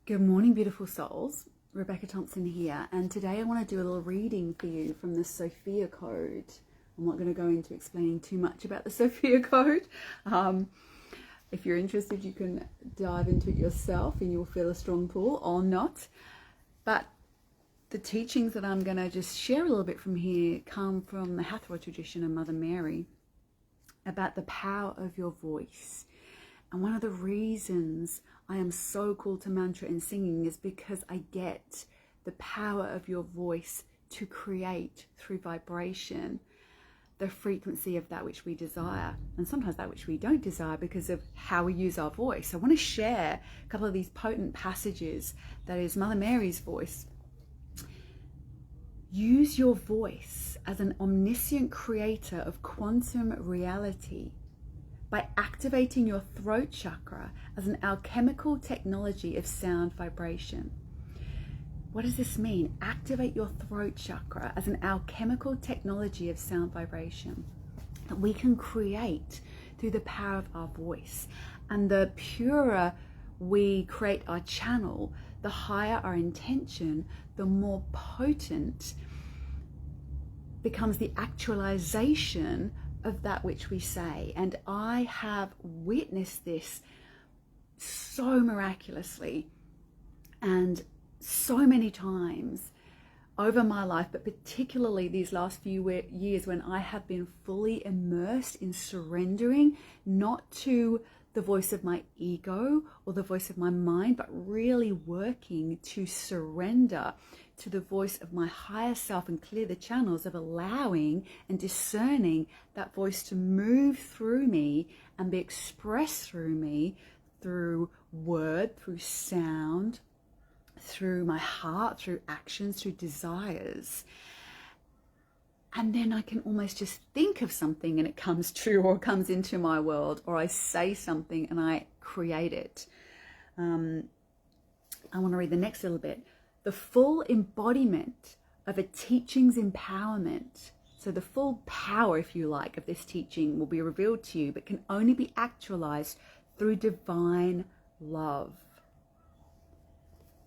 Good morning, beautiful souls. Rebecca Thompson here, and today I want to do a little reading for you from the Sophia Code. I'm not going to go into explaining too much about the Sophia Code. If you're interested, you can dive into it yourself and you'll feel a strong pull or not. But the teachings that I'm going to just share a little bit from here come from the Hathor tradition and Mother Mary about the power of your voice. And one of the reasons I am so called to mantra and singing is because I get the power of your voice to create through vibration the frequency of that which we desire, and sometimes that which we don't desire because of how we use our voice. I want to share a couple of these potent passages that is Mother Mary's voice. Use your voice as an omniscient creator of quantum reality by activating your throat chakra as an alchemical technology of sound vibration. What does this mean? Activate your throat chakra as an alchemical technology of sound vibration that we can create through the power of our voice. And the purer we create our channel, the higher our intention, the more potent becomes the actualization of that which we say. And I have witnessed this so miraculously and so many times over my life, but particularly these last few years when I have been fully immersed in surrendering, not to the voice of my ego or the voice of my mind, but really working to surrender to the voice of my higher self and clear the channels of allowing and discerning that voice to move through me and be expressed through me, through word, through sound, through my heart, through actions, through desires. And then I can almost just think of something and it comes true or comes into my world, or I say something and I create it. I want to read the next little bit. The full embodiment of a teaching's empowerment. So the full power, if you like, of this teaching will be revealed to you, but can only be actualized through divine love.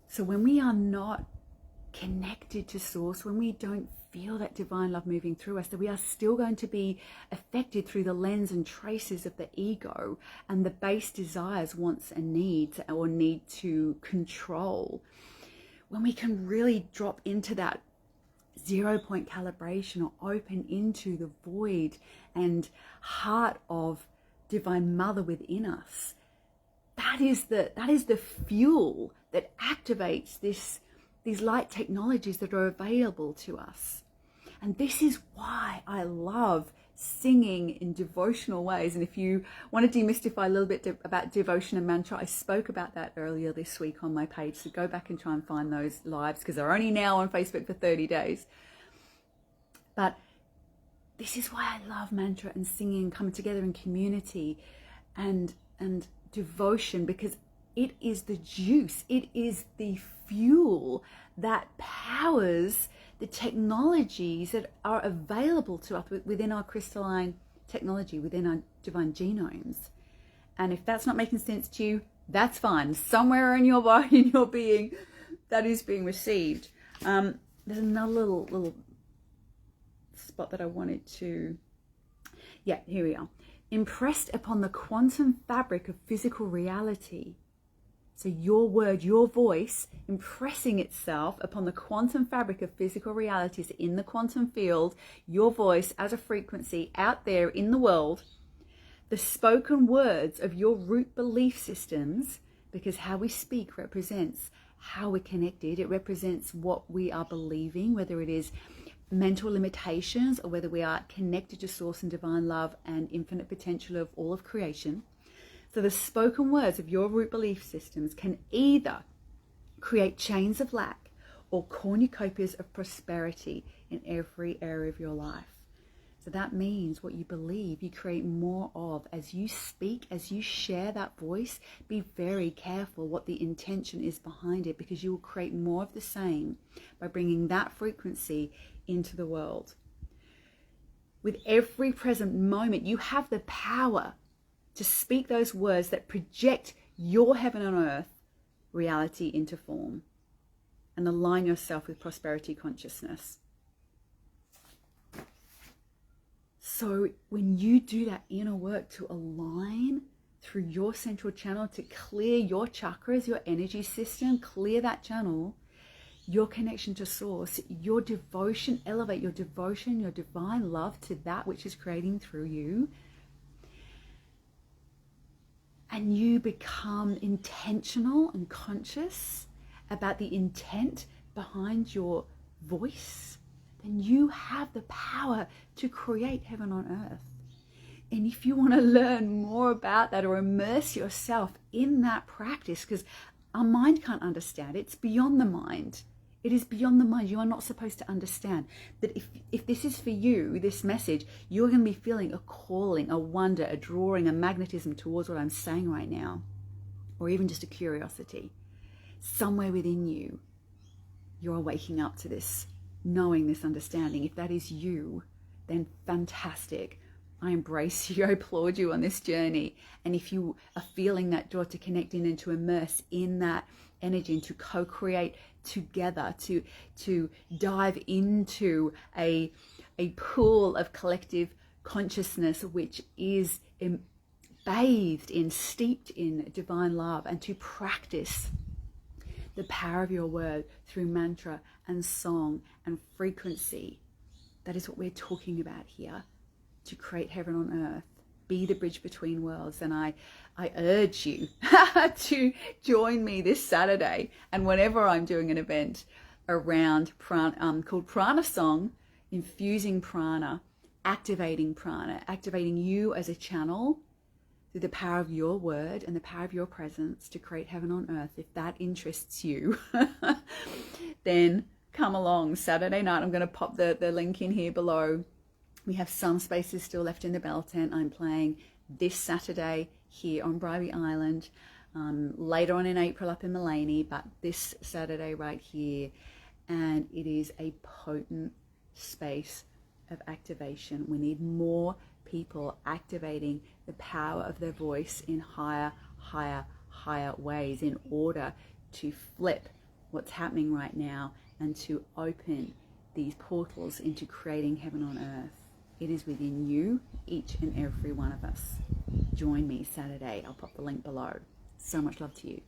So when we are not connected to source, when we don't feel that divine love moving through us, that we are still going to be affected through the lens and traces of the ego and the base desires, wants and needs, or need to control. When we can really drop into that 0 point calibration or open into the void and heart of Divine Mother within us, that is the fuel that activates these light technologies that are available to us. And this is why I love singing in devotional ways. And if you want to demystify a little bit about devotion and mantra, I spoke about that earlier this week on my page. So go back and try and find those lives because they're only now on Facebook for 30 days. But this is why I love mantra and singing, coming together in community and devotion, because it is the juice, it is the fuel that powers the technologies that are available to us within our crystalline technology, within our divine genomes. And if that's not making sense to you, that's fine. Somewhere in your body, in your being, that is being received. There's another little spot that I wanted to... Yeah, here we are. Impressed upon the quantum fabric of physical reality. So your word, your voice, impressing itself upon the quantum fabric of physical realities in the quantum field, your voice as a frequency out there in the world, the spoken words of your root belief systems, because how we speak represents how we're connected. It represents what we are believing, whether it is mental limitations or whether we are connected to source and divine love and infinite potential of all of creation. So the spoken words of your root belief systems can either create chains of lack or cornucopias of prosperity in every area of your life. So that means what you believe, you create more of. As you speak, as you share that voice, be very careful what the intention is behind it, because you will create more of the same by bringing that frequency into the world. With every present moment, you have the power to speak those words that project your heaven on earth reality into form, and align yourself with prosperity consciousness. So when you do that inner work to align through your central channel, to clear your chakras, your energy system, clear that channel, your connection to source, your devotion, elevate your devotion, your divine love to that which is creating through you, and you become intentional and conscious about the intent behind your voice, then you have the power to create heaven on earth. And if you want to learn more about that or immerse yourself in that practice, because our mind can't understand, it's beyond the mind. It is beyond the mind. You are not supposed to understand that if this is for you, this message, you're going to be feeling a calling, a wonder, a drawing, a magnetism towards what I'm saying right now, or even just a curiosity. Somewhere within you, you're waking up to this, knowing this, understanding. If that is you, then fantastic. I embrace you, I applaud you on this journey. And if you are feeling that draw to connect in and to immerse in that energy and to co-create together, to dive into a pool of collective consciousness which is bathed in, steeped in divine love, and to practice the power of your word through mantra and song and frequency. That is what we're talking about here, to create heaven on earth, be the bridge between worlds. And I urge you to join me this Saturday, and whenever I'm doing an event around called Prana Song, infusing prana, activating you as a channel through the power of your word and the power of your presence to create heaven on earth. If that interests you, then come along Saturday night. I'm going to pop the link in here below. We have some spaces still left in the Bell Tent. I'm playing this Saturday here on Bribey Island, later on in April up in Mullaney, but this Saturday right here. And it is a potent space of activation. We need more people activating the power of their voice in higher ways in order to flip what's happening right now and to open these portals into creating heaven on earth. It is within you, each and every one of us. Join me Saturday. I'll pop the link below. So much love to you.